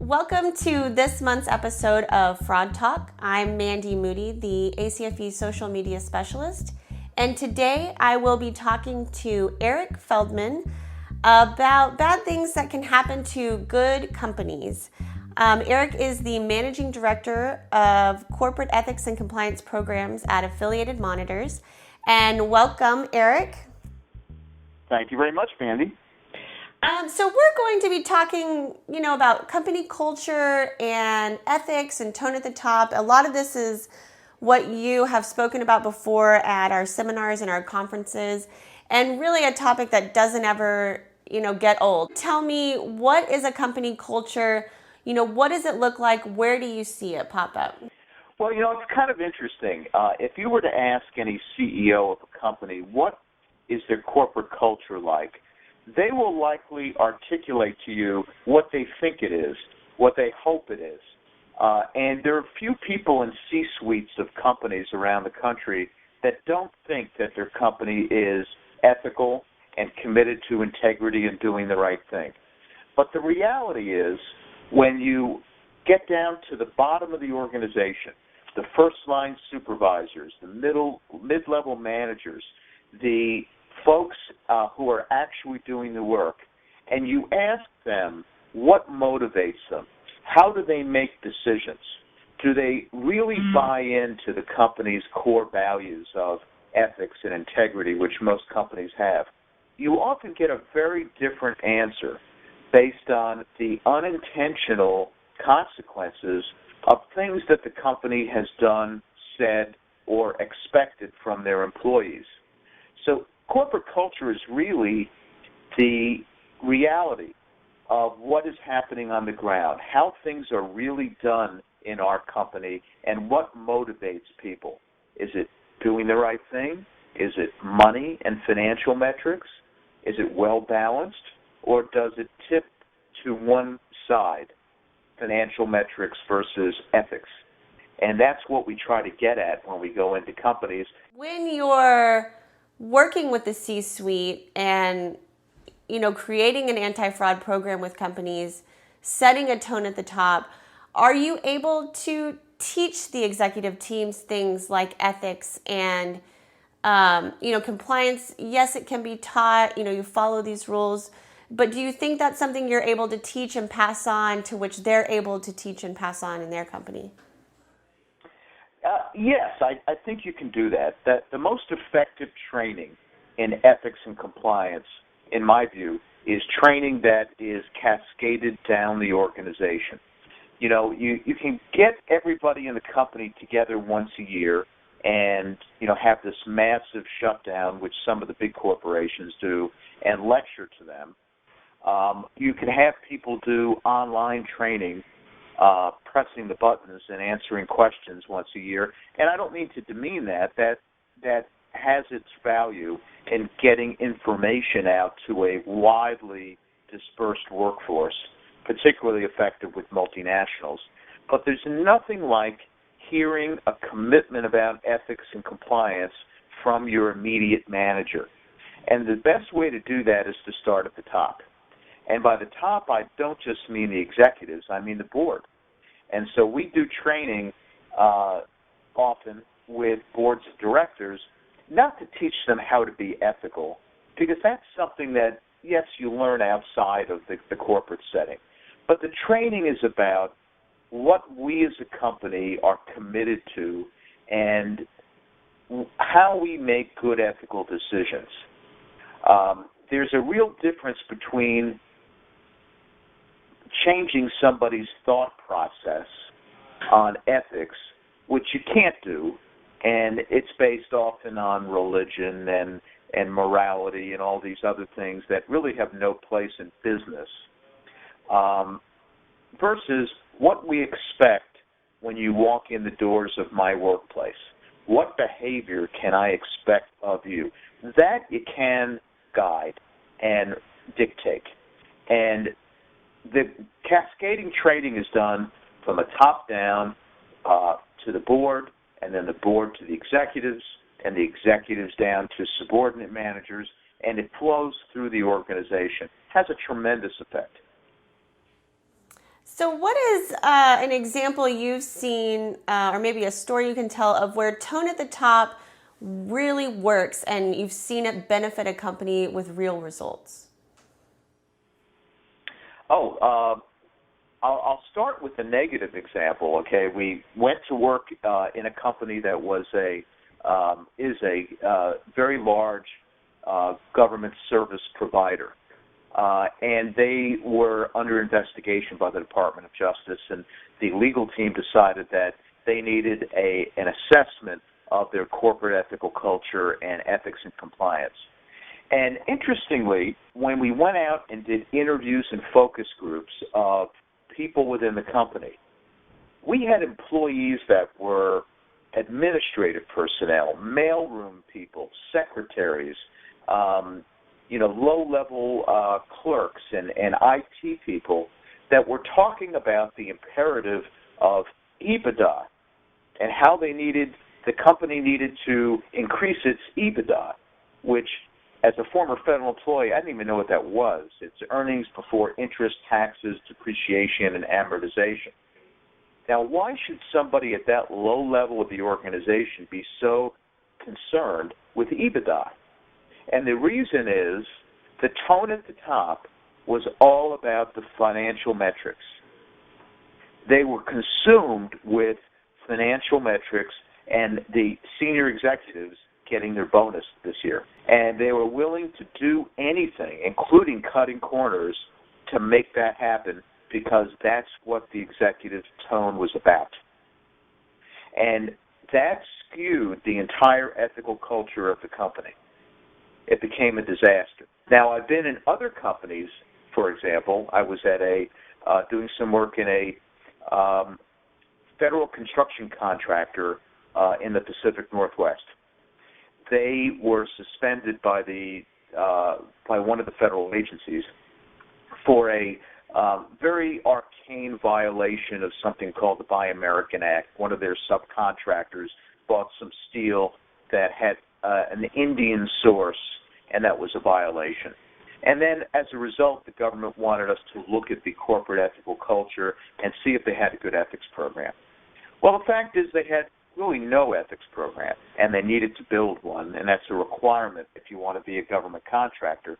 Welcome to this month's episode of Fraud Talk. I'm Mandy Moody, the ACFE social media specialist, and today I will be talking to Eric Feldman about bad things that can happen to good companies. Eric is the managing director of corporate ethics and compliance programs at Affiliated Monitors. And welcome, Eric. Thank you very much, Mandy. So we're going to be talking, about company culture and ethics and tone at the top. A lot of this is what you have spoken about before at our seminars and our conferences, and really a topic that doesn't ever, get old. Tell me, what is a company culture? What does it look like? Where do you see it pop up? Well, it's kind of interesting. If you were to ask any CEO of a company, what is their corporate culture like, they will likely articulate to you what they think it is, what they hope it is. And there are few people in C-suites of companies around the country that don't think that their company is ethical and committed to integrity and doing the right thing. But the reality is, when you get down to the bottom of the organization, the first-line supervisors, the mid-level managers, the folks who are actually doing the work, and you ask them what motivates them, how do they make decisions? Do they really buy into the company's core values of ethics and integrity, which most companies have? You often get a very different answer based on the unintentional consequences of things that the company has done, said, or expected from their employees. So corporate culture is really the reality of what is happening on the ground, how things are really done in our company, and what motivates people. Is it doing the right thing? Is it money and financial metrics? Is it well-balanced? Or does it tip to one side, financial metrics versus ethics? And that's what we try to get at when we go into companies. When you're working with the C-suite and, creating an anti-fraud program with companies, setting a tone at the top, are you able to teach the executive teams things like ethics and, compliance? Yes, it can be taught, you follow these rules, but do you think that's something you're able to teach and pass on, to which they're able to teach and pass on in their company? Yes, I think you can do that. That the most effective training in ethics and compliance, in my view, is training that is cascaded down the organization. You can get everybody in the company together once a year and, have this massive shutdown, which some of the big corporations do, and lecture to them. You can have people do online training, pressing the buttons and answering questions once a year. And I don't mean to demean that. That has its value in getting information out to a widely dispersed workforce, particularly effective with multinationals. But there's nothing like hearing a commitment about ethics and compliance from your immediate manager. And the best way to do that is to start at the top. And by the top, I don't just mean the executives, I mean the board. And so we do training often with boards of directors, not to teach them how to be ethical, because that's something that, yes, you learn outside of the corporate setting. But the training is about what we as a company are committed to and how we make good ethical decisions. There's a real difference between changing somebody's thought process on ethics, which you can't do, and it's based often on religion and morality and all these other things that really have no place in business, versus what we expect when you walk in the doors of my workplace. What behavior can I expect of you? That you can guide and dictate. And the cascading training is done from the top down to the board, and then the board to the executives, and the executives down to subordinate managers, and it flows through the organization. It has a tremendous effect. So, what is an example you've seen, or maybe a story you can tell of where tone at the top really works and you've seen it benefit a company with real results? Oh, I'll start with a negative example. Okay, we went to work in a company that is a very large government service provider. And they were under investigation by the Department of Justice, and the legal team decided that they needed an assessment of their corporate ethical culture and ethics and compliance. And interestingly, when we went out and did interviews and focus groups of people within the company, we had employees that were administrative personnel, mailroom people, secretaries, low-level clerks and IT people that were talking about the imperative of EBITDA and how the company needed to increase its EBITDA, which, as a former federal employee, I didn't even know what that was. It's earnings before interest, taxes, depreciation, and amortization. Now, why should somebody at that low level of the organization be so concerned with EBITDA? And the reason is the tone at the top was all about the financial metrics. They were consumed with financial metrics and the senior executives getting their bonus this year. And they were willing to do anything, including cutting corners, to make that happen because that's what the executive tone was about. And that skewed the entire ethical culture of the company. It became a disaster. Now, I've been in other companies. For example, I was at doing some work in a federal construction contractor in the Pacific Northwest. They were suspended by one of the federal agencies for a very arcane violation of something called the Buy American Act. One of their subcontractors bought some steel that had an Indian source, and that was a violation. And then, as a result, the government wanted us to look at the corporate ethical culture and see if they had a good ethics program. Well, the fact is they had really no ethics program, and they needed to build one, and that's a requirement if you want to be a government contractor.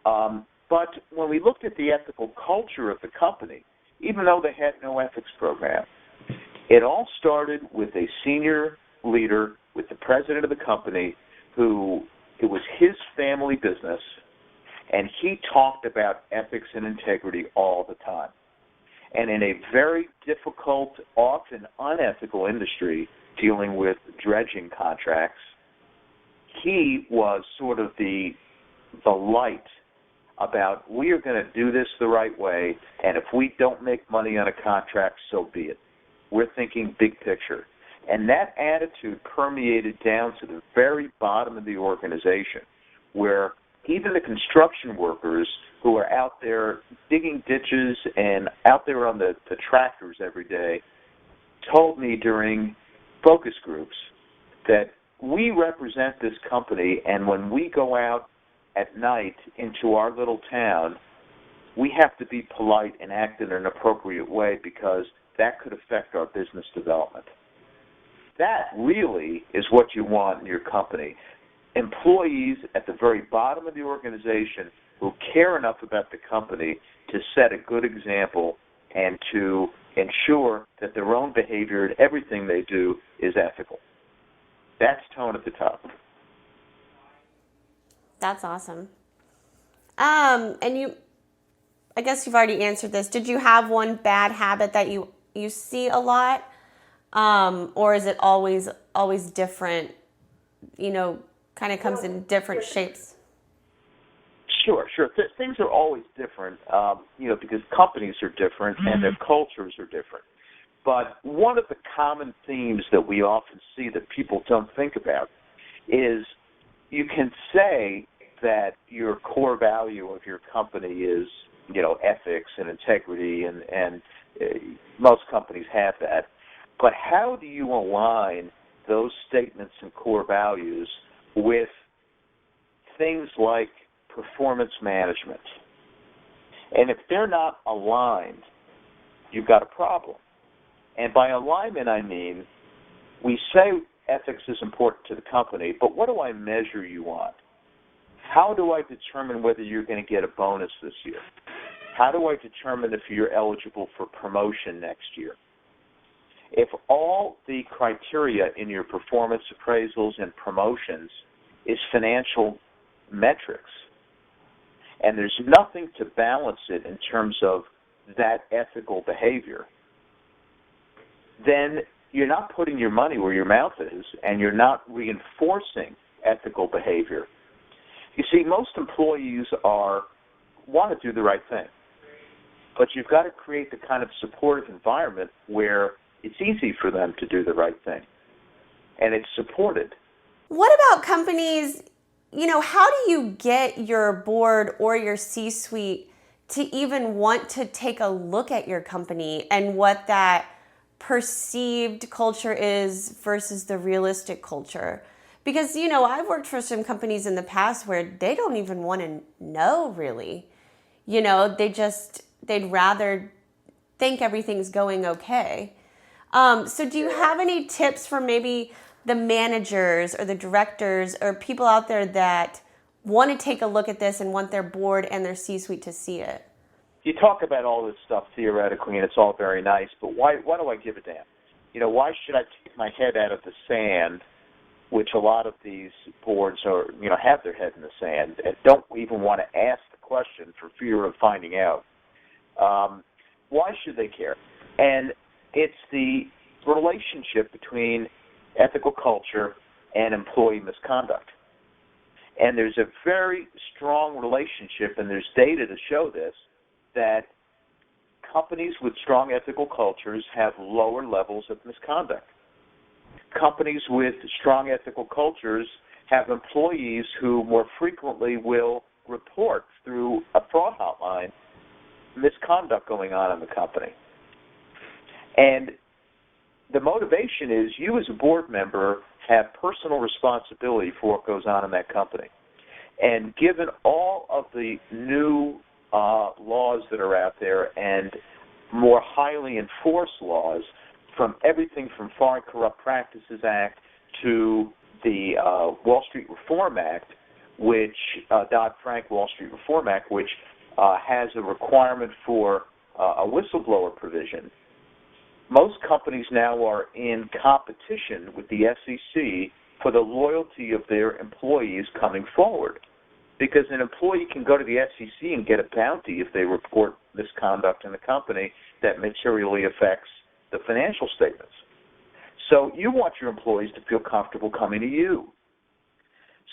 But when we looked at the ethical culture of the company, even though they had no ethics program, it all started with a senior leader, with the president of the company, who it was his family business, and he talked about ethics and integrity all the time. And in a very difficult, often unethical industry dealing with dredging contracts, he was sort of the light about, we are going to do this the right way, and if we don't make money on a contract, so be it. We're thinking big picture. And that attitude permeated down to the very bottom of the organization, where even the construction workers who are out there digging ditches and out there on the tractors every day told me during focus groups that we represent this company, and when we go out at night into our little town, we have to be polite and act in an appropriate way because that could affect our business development. That really is what you want in your company. Employees at the very bottom of the organization who care enough about the company to set a good example and to ensure that their own behavior and everything they do is ethical. That's tone at the top. That's awesome. And I guess you've already answered this. Did you have one bad habit that you see a lot? Or is it always different, kind of comes in different shapes? Sure. Things are always different, because companies are different and their cultures are different. But one of the common themes that we often see that people don't think about is you can say that your core value of your company is, ethics and integrity, and most companies have that. But how do you align those statements and core values with things like performance management? And if they're not aligned, you've got a problem. And by alignment, I mean we say ethics is important to the company, but what do I measure you on? How do I determine whether you're going to get a bonus this year? How do I determine if you're eligible for promotion next year? If all the criteria in your performance appraisals and promotions is financial metrics, and there's nothing to balance it in terms of that ethical behavior, then you're not putting your money where your mouth is, and you're not reinforcing ethical behavior. You see, most employees want to do the right thing, but you've got to create the kind of supportive environment where it's easy for them to do the right thing, and it's supported. What about companies, how do you get your board or your C-suite to even want to take a look at your company and what that perceived culture is versus the realistic culture? Because, I've worked for some companies in the past where they don't even want to know, really. They'd rather think everything's going okay. So do you have any tips for maybe the managers or the directors or people out there that want to take a look at this and want their board and their C-suite to see it? You talk about all this stuff theoretically, and it's all very nice, but why do I give a damn? Why should I take my head out of the sand, which a lot of these boards have their head in the sand and don't even want to ask the question for fear of finding out? Why should they care? And it's the relationship between ethical culture and employee misconduct. And there's a very strong relationship, and there's data to show this, that companies with strong ethical cultures have lower levels of misconduct. Companies with strong ethical cultures have employees who more frequently will report through a fraud hotline misconduct going on in the company. And the motivation is you as a board member have personal responsibility for what goes on in that company. And given all of the new laws that are out there and more highly enforced laws, from everything from Foreign Corrupt Practices Act to the Wall Street Reform Act, which Dodd-Frank Wall Street Reform Act, which has a requirement for a whistleblower provision. Most companies now are in competition with the SEC for the loyalty of their employees coming forward, because an employee can go to the SEC and get a bounty if they report misconduct in the company that materially affects the financial statements. So you want your employees to feel comfortable coming to you.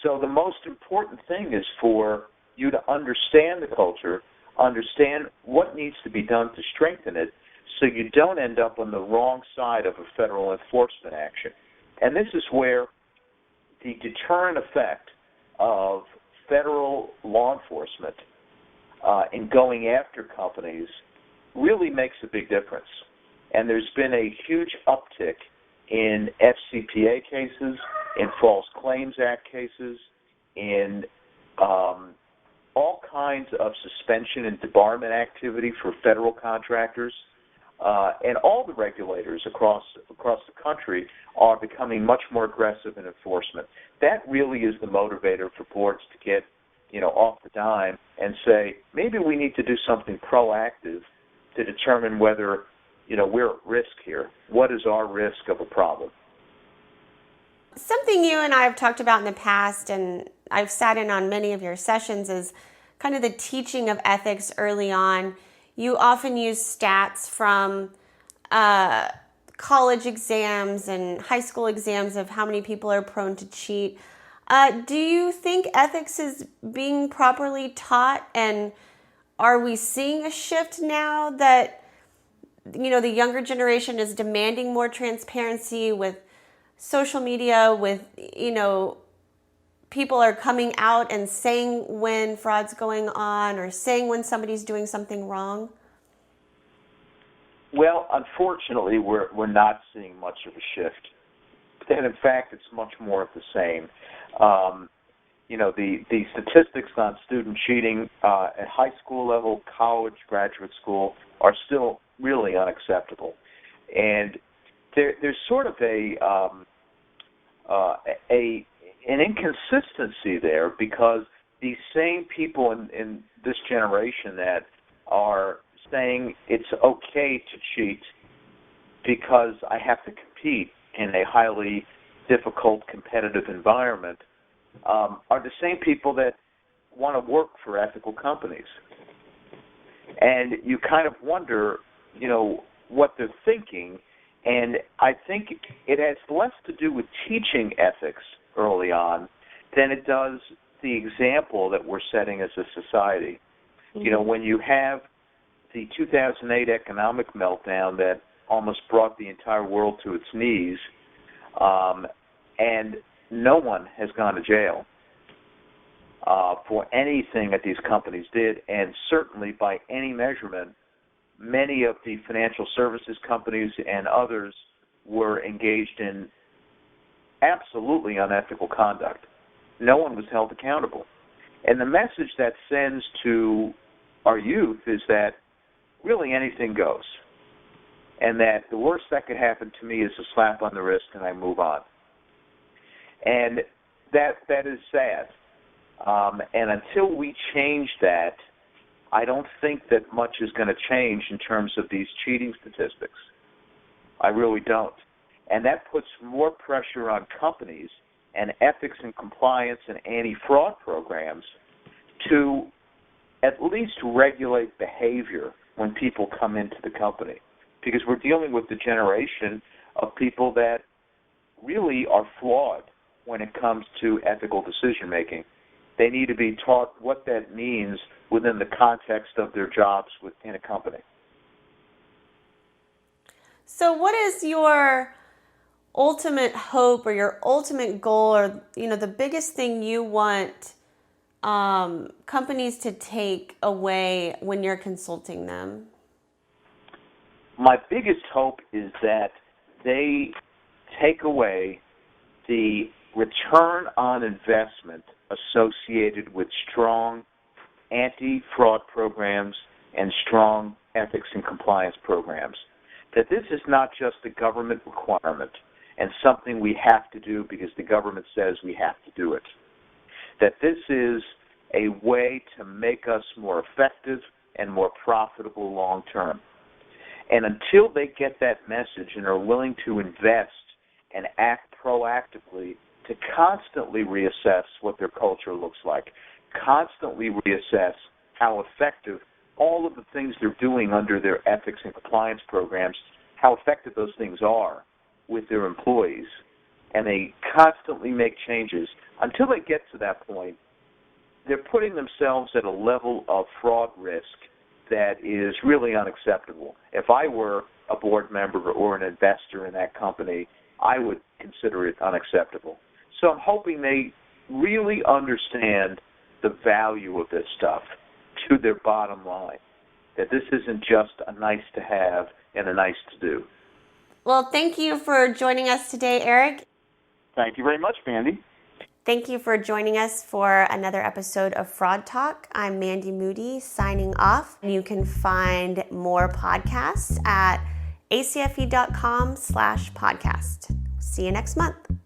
So the most important thing is for you to understand the culture, understand what needs to be done to strengthen it, so you don't end up on the wrong side of a federal enforcement action. And this is where the deterrent effect of federal law enforcement in going after companies really makes a big difference. And there's been a huge uptick in FCPA cases, in False Claims Act cases, in all kinds of suspension and debarment activity for federal contractors. And all the regulators across the country are becoming much more aggressive in enforcement. That really is the motivator for boards to get, off the dime and say, maybe we need to do something proactive to determine whether, we're at risk here. What is our risk of a problem? Something you and I have talked about in the past, and I've sat in on many of your sessions, is kind of the teaching of ethics early on. You often use stats from college exams and high school exams of how many people are prone to cheat. Do you think ethics is being properly taught, and are we seeing a shift now that, the younger generation is demanding more transparency with social media, with, people are coming out and saying when fraud's going on or saying when somebody's doing something wrong? Well, unfortunately, we're not seeing much of a shift. And in fact, it's much more of the same. The statistics on student cheating at high school level, college, graduate school are still really unacceptable. And there's sort of an inconsistency there, because these same people in this generation that are saying it's okay to cheat because I have to compete in a highly difficult, competitive environment, are the same people that want to work for ethical companies. And you kind of wonder, what they're thinking. And I think it has less to do with teaching ethics early on than it does the example that we're setting as a society. Mm-hmm. When you have the 2008 economic meltdown that almost brought the entire world to its knees, and no one has gone to jail for anything that these companies did, and certainly by any measurement, many of the financial services companies and others were engaged in absolutely unethical conduct. No one was held accountable. And the message that sends to our youth is that really anything goes, and that the worst that could happen to me is a slap on the wrist and I move on. And that is sad. And until we change that, I don't think that much is going to change in terms of these cheating statistics. I really don't. And that puts more pressure on companies and ethics and compliance and anti-fraud programs to at least regulate behavior when people come into the company. Because we're dealing with the generation of people that really are flawed when it comes to ethical decision-making. They need to be taught what that means within the context of their jobs within a company. So what is your ultimate hope or your ultimate goal, or the biggest thing you want companies to take away when you're consulting them? My biggest hope is that they take away the return on investment associated with strong anti-fraud programs and strong ethics and compliance programs. That this is not just a government requirement and something we have to do because the government says we have to do it. That this is a way to make us more effective and more profitable long term. And until they get that message and are willing to invest and act proactively to constantly reassess what their culture looks like, constantly reassess how effective all of the things they're doing under their ethics and compliance programs, how effective those things are with their employees, and they constantly make changes. Until they get to that point, they're putting themselves at a level of fraud risk that is really unacceptable. If I were a board member or an investor in that company, I would consider it unacceptable. So I'm hoping they really understand the value of this stuff to their bottom line, that this isn't just a nice to have and a nice to do. Well, thank you for joining us today, Eric. Thank you very much, Mandy. Thank you for joining us for another episode of Fraud Talk. I'm Mandy Moody signing off. You can find more podcasts at acfe.com/podcast. See you next month.